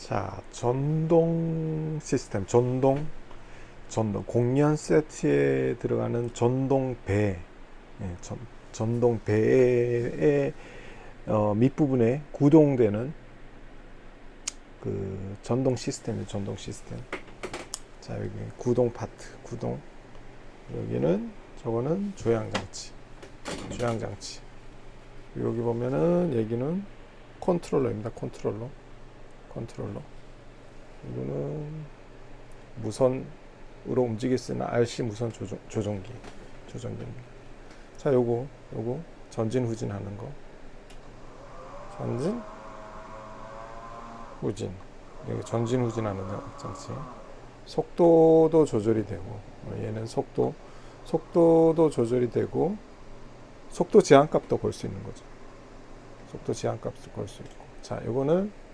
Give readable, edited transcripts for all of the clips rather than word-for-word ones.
자, 전동 시스템, 공연 세트에 들어가는 전동 배, 예, 전동 배의 밑부분에 구동되는 그 전동 시스템이에요. 전동 시스템. 자, 여기 구동 파트, 구동. 여기는 저거는 조향장치. 여기 보면은 여기는 컨트롤러입니다. 컨트롤러. 이거는 무선으로 움직일 수 있는 RC 무선 조종기입니다. 자, 요거 전진 후진 하는 거. 여기 전진 후진 하는 장치. 속도도 조절이 되고, 얘는 속도도 조절이 되고, 속도 제한값도 걸 수 있는 거죠. 속도 제한값도 걸 수 있고. 자, 요거는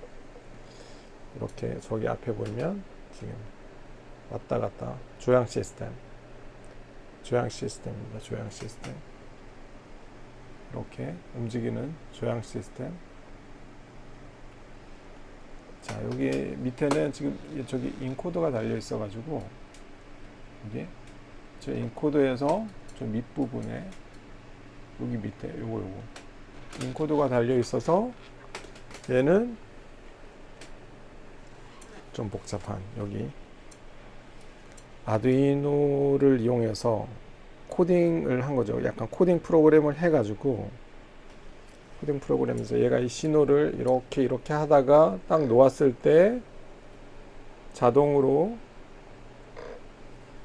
이렇게 저기 앞에 보면 지금 왔다 갔다 조향 시스템입니다. 조향 시스템. 이렇게 움직이는 조향 시스템. 자, 여기 밑에는 지금 저기 인코더가 달려 있어 가지고 이게 저 인코더에서 저 밑부분에 여기 밑에 요거 인코더가 달려 있어서 얘는 좀 복잡한 여기 아두이노를 이용해서 코딩을 한 거죠. 약간 코딩 프로그램을 해가지고 코딩 프로그램에서 얘가 이 신호를 이렇게 하다가 딱 놓았을 때 자동으로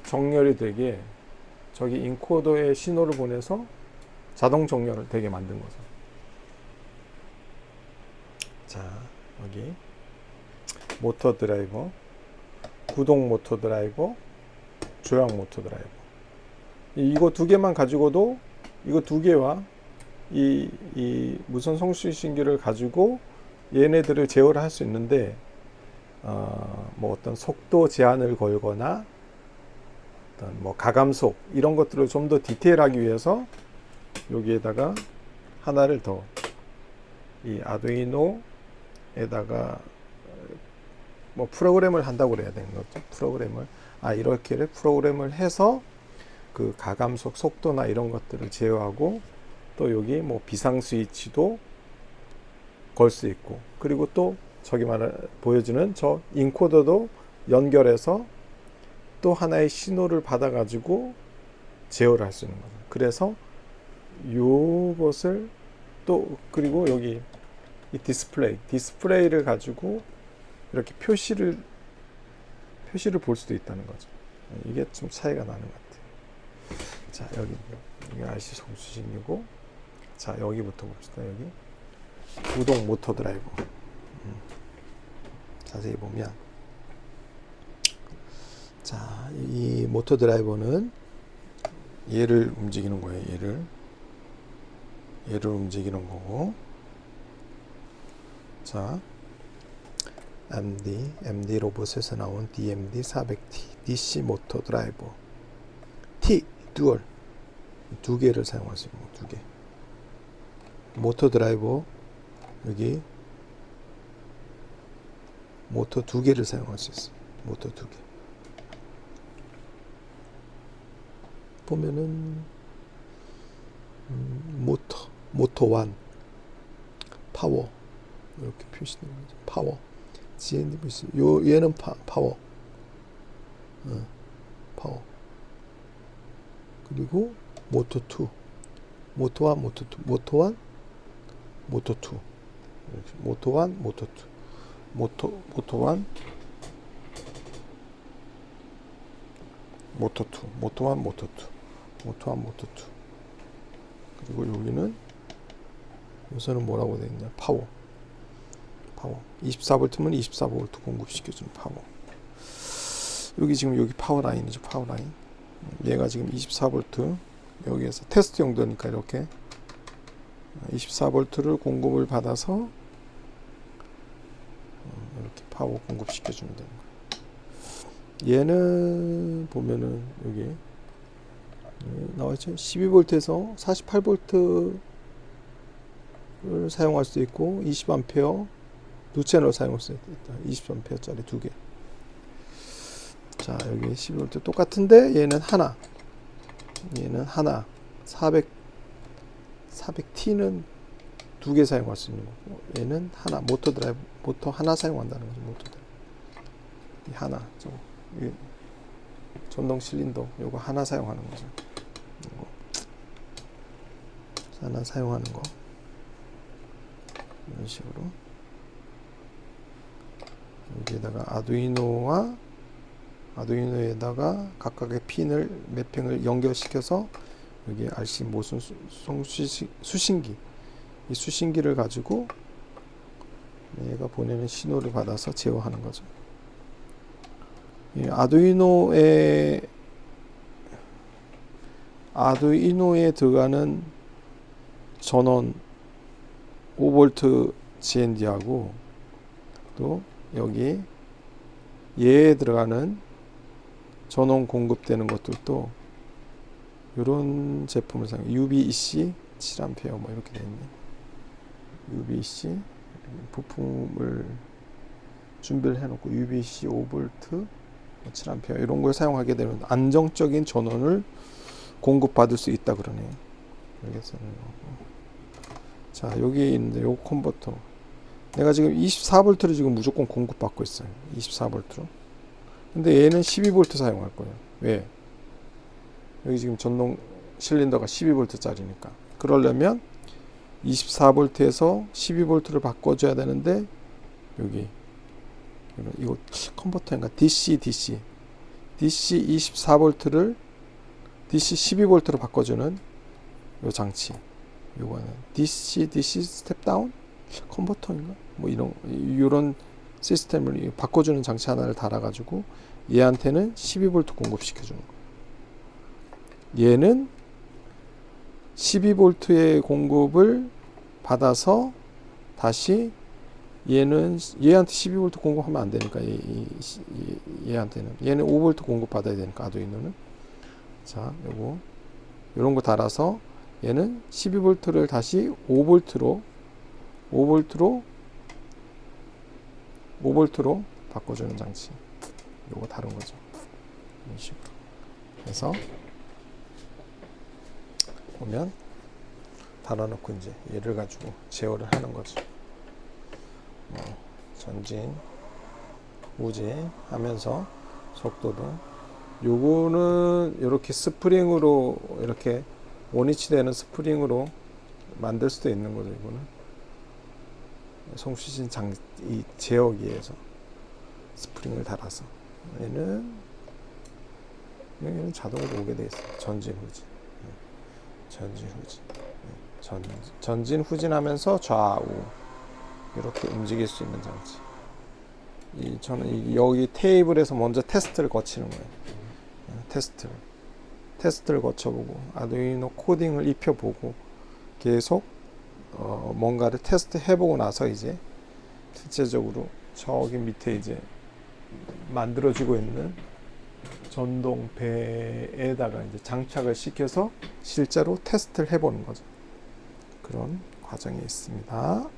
정렬이 되게 저기 인코더에 신호를 보내서 자동 정렬을 되게 만든 거죠. 자, 여기 모터 드라이버, 구동 모터 드라이버, 조향 모터 드라이버. 이거 두 개만 가지고도 이거 두 개와 이 무선 송수신기를 가지고 얘네들을 제어를 할 수 있는데 뭐 어떤 속도 제한을 걸거나 어떤 뭐 가감속 이런 것들을 좀 더 디테일하기 위해서 여기에다가 하나를 더 이 아두이노에다가 뭐 프로그램을 한다고 그래야 되는 거죠. 이렇게 프로그램을 해서 그 가감속 속도나 이런 것들을 제어하고 또 여기 뭐 비상 스위치도 걸 수 있고 그리고 또 저기 보여주는 저 인코더도 연결해서 또 하나의 신호를 받아 가지고 제어를 할 수 있는 거죠. 그래서 요것을 또 그리고 여기 이 디스플레이를 가지고 이렇게 표시를 볼 수도 있다는 거죠. 이게 좀 차이가 나는 것 같아요. 자, 여기 RC 송수신기고, 자, 여기부터 봅시다. 여기 구동 모터 드라이버. 자세히 보면, 자, 이 모터 드라이버는 얘를 움직이는 거예요. 얘를 움직이는 거고, 자. MD 로봇에서 나온 DMD 400T DC 모터 드라이버 T 듀얼 두 개를 사용할 수 있는 두 개. 모터 드라이버 여기 모터 두 개를 사용할 수 있어요. 모터 두 개. 보면은 모터 1 파워 이렇게 표시되는 거죠. 파워 GNDVC 얘는 파워 그리고 모터 2 모터 1 모터 2 모터 1 모터 2 모터 1 모터 2 모터 1 모터 2 모터 1 모터 2 모터 1 모터 2 그리고 여기는 요새는 뭐라고 되어 있냐 파워 24V면 24V 공급시켜주는 파워. 여기 지금 여기 파워 라인이죠. 파워 라인. 얘가 지금 24V 여기에서 테스트 용도니까 이렇게 24V를 공급을 받아서 이렇게 파워 공급시켜주면 되는 거예요. 얘는 보면은 여기 나와있죠. 12V에서 48V를 사용할 수 있고 20A 두 채널 사용할 수 있다. 20A짜리 두 개. 자, 여기 12V 똑같은데 얘는 하나. 얘는 하나. 400T는 두 개 사용할 수 있는 거고, 얘는 하나. 모터 드라이브, 모터 하나 사용한다는 거죠. 모터 드라이브. 이 하나. 저거. 이 전동 실린더 요거 하나 사용하는 거죠. 요거. 하나 사용하는 거. 이런 식으로. 여기에다가 아두이노에다가 각각의 핀을 매핑을 연결시켜서 여기 RC 모션 수신기, 이 수신기를 가지고 얘가 보내는 신호를 받아서 제어하는 거죠. 이 아두이노에 들어가는 전원 5V GND하고 또 여기 얘에 들어가는 전원 공급되는 것들도 이런 제품을 사용. UBEC 7A 뭐 이렇게 되어 있네. UBEC 부품을 준비를 해놓고 UBEC 5V 7A 이런 걸 사용하게 되면 안정적인 전원을 공급받을 수 있다 그러네요. 여기서는 자, 여기 있는데 요 컨버터 내가 지금 24V를 지금 무조건 공급받고 있어요. 24V로. 근데 얘는 12V 사용할 거예요. 왜? 여기 지금 전동 실린더가 12V짜리니까. 그러려면 24V에서 12V를 바꿔줘야 되는데 여기 이거 컨버터인가? DC 24V를 DC 12V로 바꿔주는 요 장치. 요거는 DC 스텝 다운 컨버터인가? 뭐 이런 시스템을 바꿔주는 장치 하나를 달아가지고 얘한테는 12V 공급시켜주는 거예요. 얘는 12V의 공급을 받아서 다시 얘한테 12V 공급하면 안 되니까 얘는 5V 공급 받아야 되니까 아두이노는 자 요런 거 달아서 얘는 12V를 다시 5V로 바꿔주는 장치. 요거 다른 거죠. 이런 식으로. 그래서 보면 달아놓고 이제 얘를 가지고 제어를 하는 거죠. 전진, 우진 하면서 속도도. 요거는 이렇게 스프링으로 이렇게 원위치 되는 스프링으로 만들 수도 있는 거죠. 이거는. 송수신 이 제어기에서 스프링을 달아서 얘는 자동으로 오게 되어 있어요. 전진 후진하면서 좌우 이렇게 움직일 수 있는 장치. 저는 여기 테이블에서 먼저 테스트를 거치는 거예요. 테스트를 거쳐보고 아두이노 코딩을 입혀보고 계속 뭔가를 테스트 해보고 나서 이제 실제적으로 저기 밑에 이제 만들어지고 있는 전동 배에다가 이제 장착을 시켜서 실제로 테스트를 해보는 거죠. 그런 과정이 있습니다.